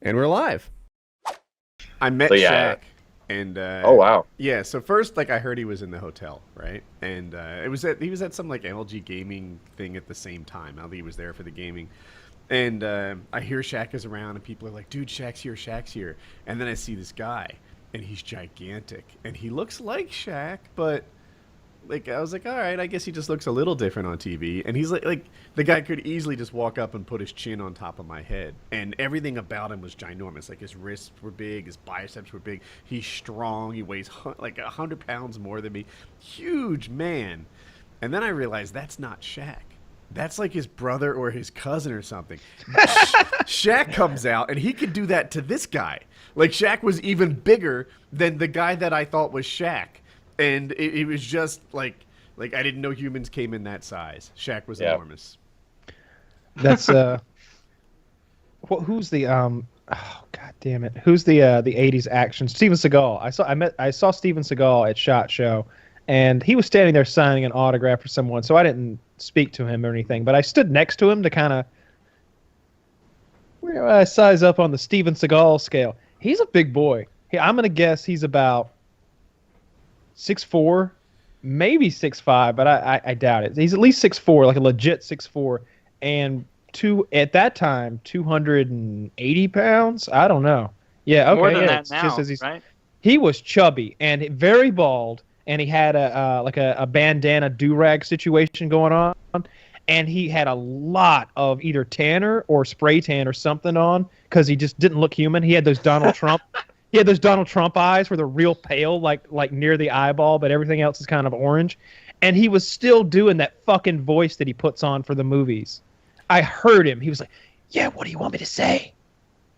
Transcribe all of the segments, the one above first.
And we're live. I met Shaq, and oh wow, yeah. So first, like, I heard he was in the hotel, right? And he was at some like LG gaming thing at the same time. I think he was there for the gaming, and I hear Shaq is around, and people are like, "Dude, Shaq's here, Shaq's here." And then I see this guy, and he's gigantic, and he looks like Shaq, but like I was like, all right, I guess he just looks a little different on TV. And he's like the guy could easily just walk up and put his chin on top of my head, and everything about him was ginormous. Like his wrists were big, his biceps were big. He's strong. He weighs like 100 pounds more than me. Huge man. And then I realized that's not Shaq. That's like his brother or his cousin or something. Shaq comes out, and he could do that to this guy. Like Shaq was even bigger than the guy that I thought was Shaq. And it was just like I didn't know humans came in that size. Shaq was enormous. That's who's the oh god damn it, who's the 80s action? Steven Seagal. I saw Steven Seagal at SHOT Show, and he was standing there signing an autograph for someone. So I didn't speak to him or anything, but I stood next to him to kind of size up on the Steven Seagal scale. He's a big boy. I'm gonna guess he's about 6'4", maybe 6'5", but I doubt it. He's at least 6'4", like a legit 6'4", and at that time 280 pounds. I don't know. Yeah, okay. More than that it's now, just as right? He was chubby and very bald, and he had a bandana do-rag situation going on, and he had a lot of either tanner or spray tan or something on because he just didn't look human. He had those Donald Trump. He had those Donald Trump eyes where they're real pale, like near the eyeball, but everything else is kind of orange. And he was still doing that fucking voice that he puts on for the movies. I heard him. He was like, "Yeah, what do you want me to say?"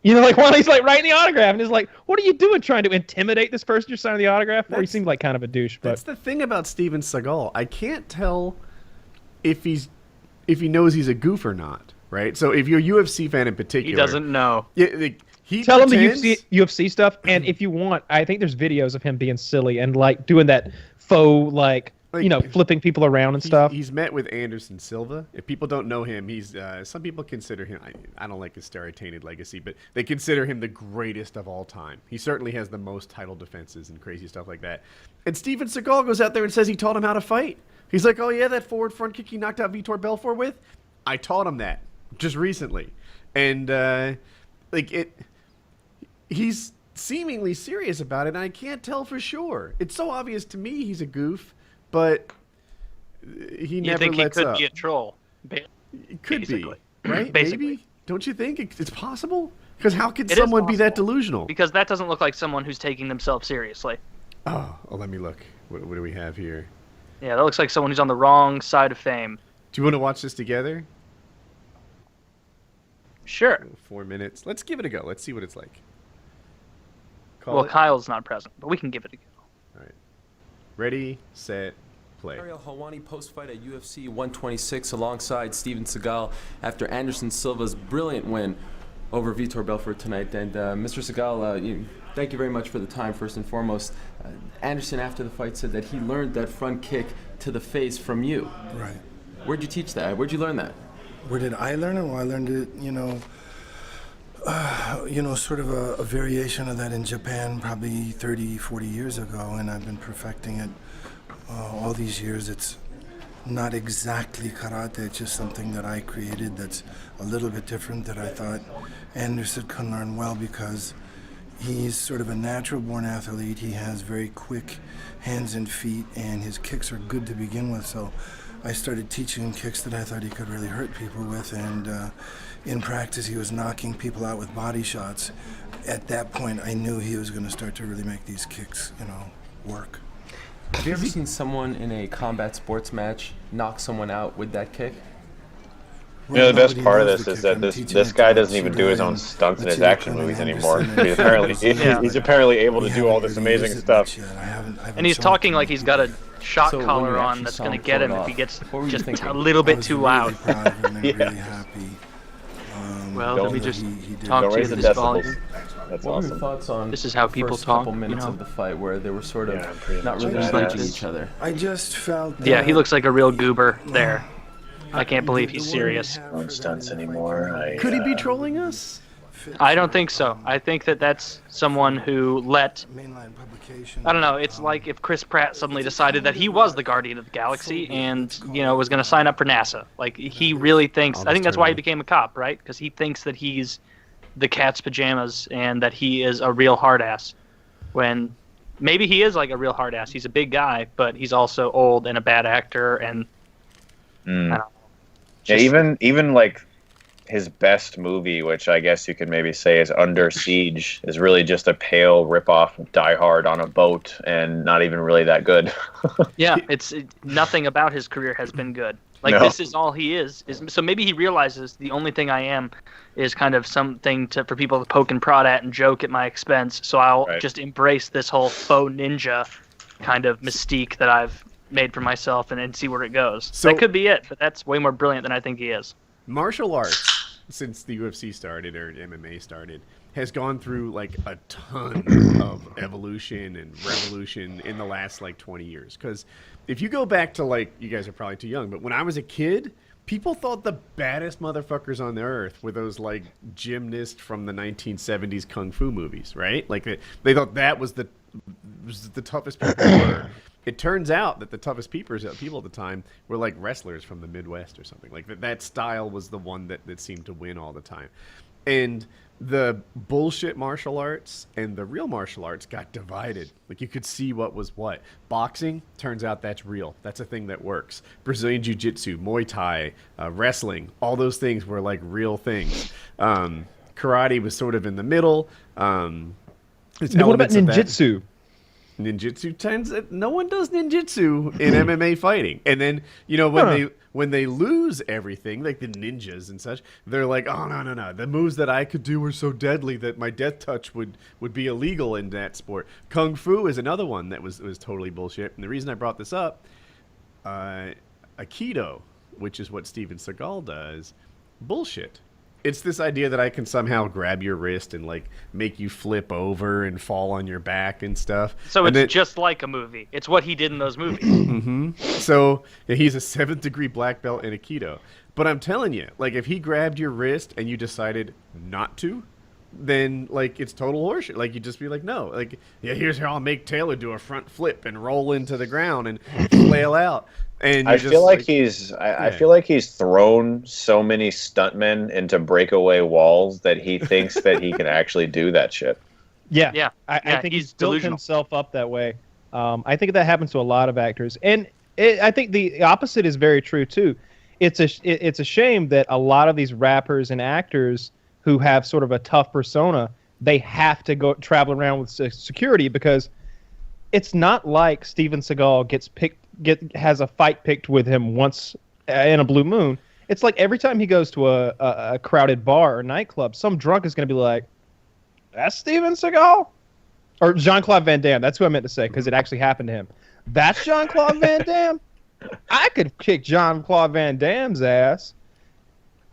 You know, like while he's like writing the autograph, and he's like, "What are you doing, trying to intimidate this person you're signing the autograph for?" He seemed like kind of a douche. But that's the thing about Steven Seagal. I can't tell if he knows he's a goof or not. Right. So if you're a UFC fan in particular, he doesn't know. Yeah. Tell him the UFC stuff, and if you want, I think there's videos of him being silly and like doing that faux like flipping people around and stuff. He's met with Anderson Silva. If people don't know him, he's some people consider him. I don't like his steroid-tainted legacy, but they consider him the greatest of all time. He certainly has the most title defenses and crazy stuff like that. And Steven Seagal goes out there and says he taught him how to fight. He's like, "Oh yeah, that forward front kick he knocked out Vitor Belfort with, I taught him that just recently," and he's seemingly serious about it, and I can't tell for sure. It's so obvious to me he's a goof, but he never lets up. You think he could be a troll? It could basically. be, right? Basically. Maybe? Don't you think it's possible? Because how could someone be that delusional? Because that doesn't look like someone who's taking themselves seriously. Oh, let me look. What do we have here? Yeah, that looks like someone who's on the wrong side of fame. Do you want to watch this together? Sure. 4 minutes. Let's give it a go. Let's see what it's like. Kyle's not present, but we can give it a go. All right. Ready, set, play. Ariel Helwani post-fight at UFC 126 alongside Steven Seagal after Anderson Silva's brilliant win over Vitor Belfort tonight. And Mr. Seagal, thank you very much for the time, first and foremost. Anderson, after the fight, said that he learned that front kick to the face from you. Right. Where'd you teach that? Where'd you learn that? Where did I learn it? Well, I learned it, sort of a variation of that in Japan probably 30, 40 years ago, and I've been perfecting it all these years. It's not exactly karate, it's just something that I created that's a little bit different that I thought Anderson could learn well because he's sort of a natural-born athlete. He has very quick hands and feet, and his kicks are good to begin with, so I started teaching him kicks that I thought he could really hurt people with, and in practice he was knocking people out with body shots. At that point I knew he was going to start to really make these kicks, work. Have you ever seen someone in a combat sports match knock someone out with that kick? The best part of this is that this guy doesn't even do his own stunts in his action movies anymore. He's apparently able to do all this amazing stuff. And he's talking like he's got a shot collar on that's going to get him if he gets just a little bit too loud. Well, let me just talk to you this volume. That's what awesome. were your thoughts on this is how people first talk, couple minutes of the fight where they were sort of not really much liking like each other? I just felt Yeah, he looks like a real goober there. I can't believe he's serious. No stunts anymore. Could he be trolling us? I don't think so. I think that that's someone who let. Mainline publication. I don't know. It's like if Chris Pratt suddenly decided that he was the Guardian of the Galaxy and was going to sign up for NASA. Like he really thinks. I think that's why he became a cop, right? Because he thinks that he's the cat's pajamas and that he is a real hard ass. When maybe he is like a real hard ass. He's a big guy, but he's also old and a bad actor and. I don't know. Even like. His best movie, which I guess you could maybe say is Under Siege, is really just a pale ripoff of Die Hard on a boat, and not even really that good. Yeah, nothing about his career has been good. Like this is all he is. So maybe he realizes the only thing I am is kind of something for people to poke and prod at and joke at my expense. So I'll just embrace this whole faux ninja kind of mystique that I've made for myself and see where it goes. So that could be it, but that's way more brilliant than I think he is. Martial arts, since the UFC started or MMA started, has gone through like a ton of evolution and revolution in the last like 20 years. Because if you go back to like, you guys are probably too young, but when I was a kid, people thought the baddest motherfuckers on the earth were those like gymnasts from the 1970s kung fu movies, right? Like they thought that was the toughest people were. It turns out that the toughest people at the time were like wrestlers from the Midwest or something. Like that style was the one that seemed to win all the time. And the bullshit martial arts and the real martial arts got divided. Like you could see what was what. Boxing, turns out that's real. That's a thing that works. Brazilian Jiu-Jitsu, Muay Thai, wrestling, all those things were like real things. Karate was sort of in the middle. What about ninjutsu? Ninjutsu no one does ninjutsu in MMA fighting. And then, when they lose everything, like the ninjas and such, they're like, oh no. The moves that I could do were so deadly that my death touch would be illegal in that sport. Kung Fu is another one that was totally bullshit. And the reason I brought this up, Aikido, which is what Steven Seagal does, bullshit. It's this idea that I can somehow grab your wrist and like make you flip over and fall on your back and stuff. So it's just like a movie. It's what he did in those movies. Mm-hmm. So he's a 7th degree black belt in Aikido. But I'm telling you, like if he grabbed your wrist and you decided not to, then like it's total horseshit. Like you just be like, no, like here's how I'll make Taylor do a front flip and roll into the ground and flail out. And I feel like I feel like he's thrown so many stuntmen into breakaway walls that he thinks that he can actually do that shit. Yeah. I think he's built himself up that way. I think that happens to a lot of actors, and I think the opposite is very true too. It's a shame that a lot of these rappers and actors who have sort of a tough persona, they have to go travel around with security, because it's not like Steven Seagal has a fight picked with him once in a blue moon. It's like every time he goes to a crowded bar or nightclub, some drunk is going to be like, that's Steven Seagal? Or Jean-Claude Van Damme. That's who I meant to say, because it actually happened to him. That's Jean-Claude Van Damme? I could kick Jean-Claude Van Damme's ass.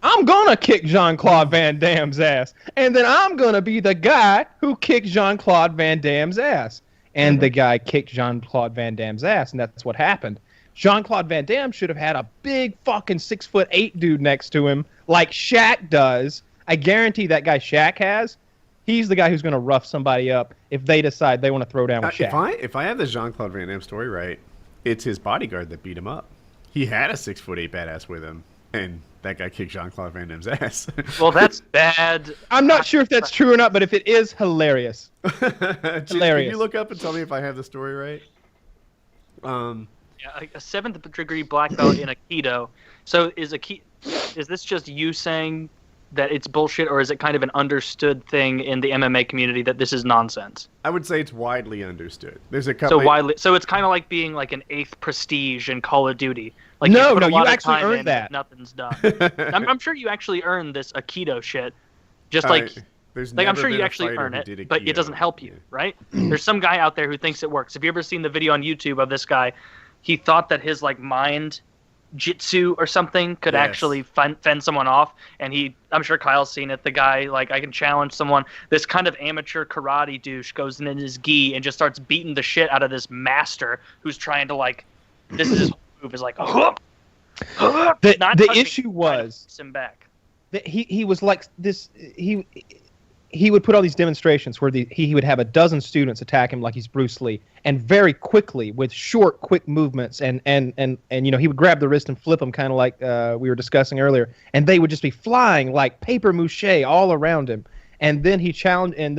I'm going to kick Jean-Claude Van Damme's ass. And then I'm going to be the guy who kicked Jean-Claude Van Damme's ass. And the guy kicked Jean-Claude Van Damme's ass, and that's what happened. Jean-Claude Van Damme should have had a big fucking 6'8" dude next to him, like Shaq does. I guarantee that guy Shaq has. He's the guy who's going to rough somebody up if they decide they want to throw down with Shaq. If I have the Jean-Claude Van Damme story right, it's his bodyguard that beat him up. He had a 6'8" badass with him, and that guy kicked Jean-Claude Van Damme's ass. Well, that's bad. I'm not sure if that's true or not, but if it is, hilarious. Hilarious. Can you look up and tell me if I have the story right? Yeah, a 7th degree black belt in Aikido. So is this just you saying that it's bullshit, or is it kind of an understood thing in the MMA community that this is nonsense? I would say it's widely understood. There's a couple. So it's kind of like being like an 8th prestige in Call of Duty. Like you actually earned that. Nothing's done. I'm sure you actually earned this Aikido shit. Just like I'm sure you actually earn it, but it doesn't help you, right? There's some guy out there who thinks it works. Have you ever seen the video on YouTube of this guy? He thought that his like mind jitsu or something could actually fend someone off, and I'm sure Kyle's seen it. The guy, like, I can challenge someone. This kind of amateur karate douche goes in his gi and just starts beating the shit out of this master who's trying to, like, this is his move is like, the issue was him back. That he was like this. he would put all these demonstrations where he would have a dozen students attack him like he's Bruce Lee, and very quickly with short, quick movements, and he would grab the wrist and flip them, kind of like we were discussing earlier, and they would just be flying like paper mache all around him. And then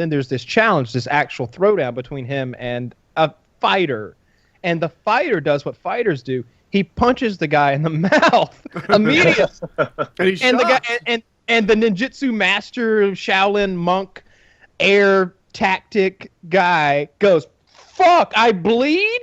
there's this challenge, this actual throwdown between him and a fighter, and the fighter does what fighters do. He punches the guy in the mouth immediately, and the ninjutsu master, Shaolin monk, air tactic guy goes, "Fuck, I bleed?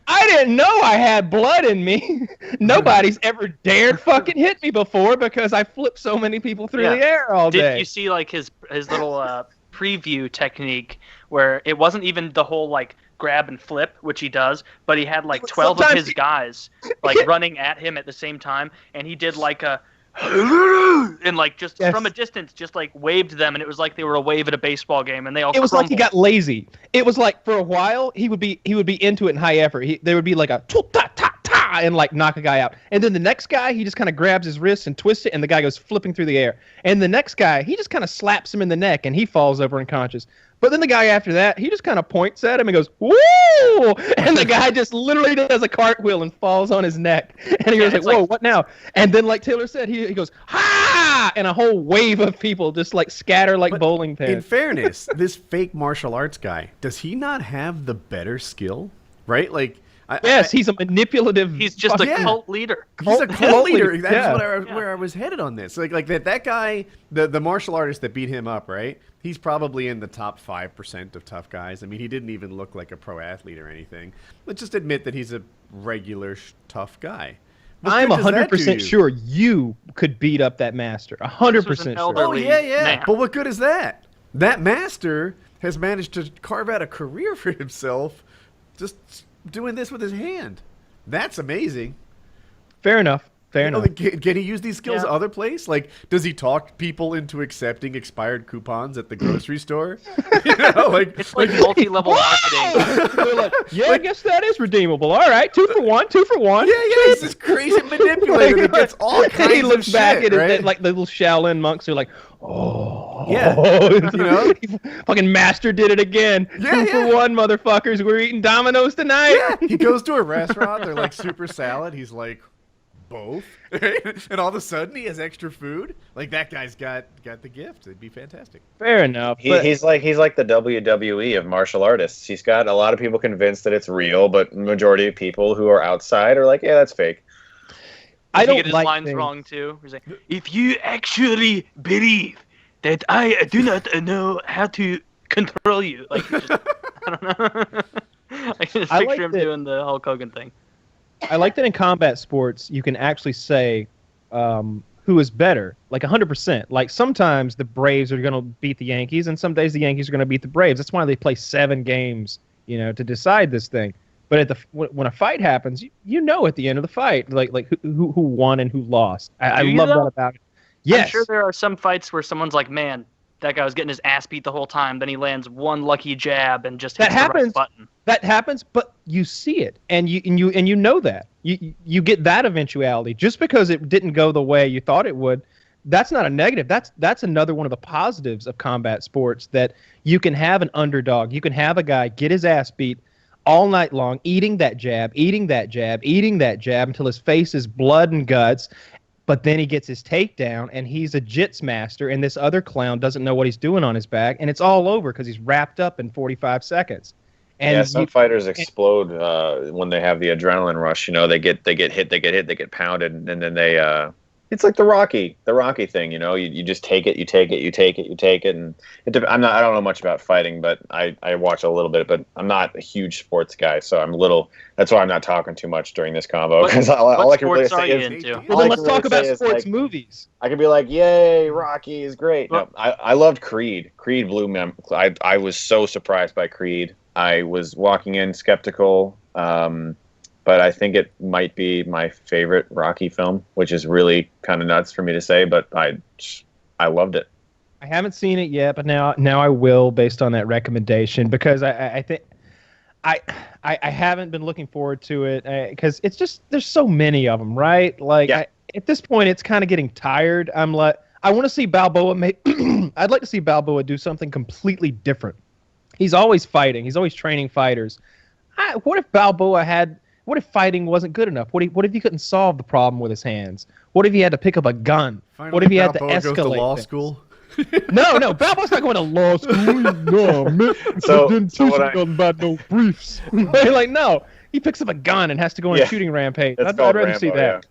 I didn't know I had blood in me. Nobody's ever dared fucking hit me before because I flipped so many people through the air all day." Did you see like his little preview technique where it wasn't even the whole like grab and flip, which he does, but he had like 12 of his guys like running at him at the same time, and he did like a and like just from a distance just like waved them, and it was like they were a wave at a baseball game, and they all it was crumbled. like he got lazy. It was like for a while he would be into it in high effort. There would be like a ta ta ta and like knock a guy out, and then the next guy he just kind of grabs his wrist and twists it, and the guy goes flipping through the air, and the next guy he just kind of slaps him in the neck and he falls over unconscious. But then the guy after that, he just kind of points at him and goes, "Woo!" And the guy just literally does a cartwheel and falls on his neck. And he goes like, "Whoa, what now?" And then, like Taylor said, he goes, "Ha!" And a whole wave of people just like scatter like bowling pins. In fairness, this fake martial arts guy, does he not have the better skill? Right? Like, he's a manipulative. He's just a cult leader. He's a cult leader. That's where I was headed on this. Like that guy, the martial artist that beat him up, right? He's probably in the top 5% of tough guys. I mean, he didn't even look like a pro athlete or anything. Let's just admit that he's a regular tough guy. I'm 100% sure you could beat up that master. 100% sure. Oh, yeah. But what good is that? That master has managed to carve out a career for himself just doing this with his hand. That's amazing. Fair enough. Can he use these skills other place? Like, does he talk people into accepting expired coupons at the grocery store? It's like multi-level marketing. They're like, I guess that is redeemable. All right, 2 for 1, 2 for 1. Yeah, he's this crazy manipulator that gets all kinds of shit. He looks back at it, like the little Shaolin monks who are like, "Oh, fucking master did it again. 2 for 1, motherfuckers. We're eating Domino's tonight." Yeah, he goes to a restaurant. They're like super salad. He's like, both. And all of a sudden he has extra food. Like, that guy's got the gift. It'd be fantastic. Fair enough. He's like the WWE of martial artists. He's got a lot of people convinced that it's real, but the majority of people who are outside are like, yeah, that's fake. I don't get his lines wrong too. He's like, "If you actually believe that I do not know how to control you," like, just, I don't know. I just picture him doing the Hulk Hogan thing. I like that in combat sports, you can actually say who is better, like 100%. Like, sometimes the Braves are going to beat the Yankees, and some days the Yankees are going to beat the Braves. That's why they play 7 games, to decide this thing. But when a fight happens, you know at the end of the fight, like who won and who lost. I love that about it. Yes. I'm sure there are some fights where someone's like, "Man, that guy was getting his ass beat the whole time." Then he lands one lucky jab and just hits the right button. That happens, but you see it, and you know that you get that eventuality. Just because it didn't go the way you thought it would, that's not a negative. That's another one of the positives of combat sports, that you can have an underdog. You can have a guy get his ass beat all night long, eating that jab until his face is blood and guts. But then he gets his takedown, and he's a jits master, and this other clown doesn't know what he's doing on his back, and it's all over because he's wrapped up in 45 seconds. And some fighters explode when they have the adrenaline rush. They get hit, they get pounded, and then they it's like the Rocky thing. You just take it, and I don't know much about fighting, but I watch a little bit, but I'm not a huge sports guy, so that's why I'm not talking too much during this combo, because all I can really say is, well, then let's talk about sports movies. I can be like, "Yay, Rocky is great." No, I loved Creed. Creed blew me. I was so surprised by Creed. I was walking in skeptical, but I think it might be my favorite Rocky film, which is really kind of nuts for me to say, but I loved it. I haven't seen it yet, but now I will, based on that recommendation, because I think I haven't been looking forward to it, because it's just, there's so many of them, right? Like, at this point, it's kind of getting tired. I'm I want to see Balboa I'd like to see Balboa do something completely different. He's always fighting. He's always training fighters. What if what if fighting wasn't good enough? What if he couldn't solve the problem with his hands? What if he had to pick up a gun? Finally, what if he had to Balboa escalate goes to law things? school? No, Balboa's not going to law school. No, man. So didn't teach him nothing about no briefs. Like, no. He picks up a gun and has to go on a shooting rampage. I'd rather see that.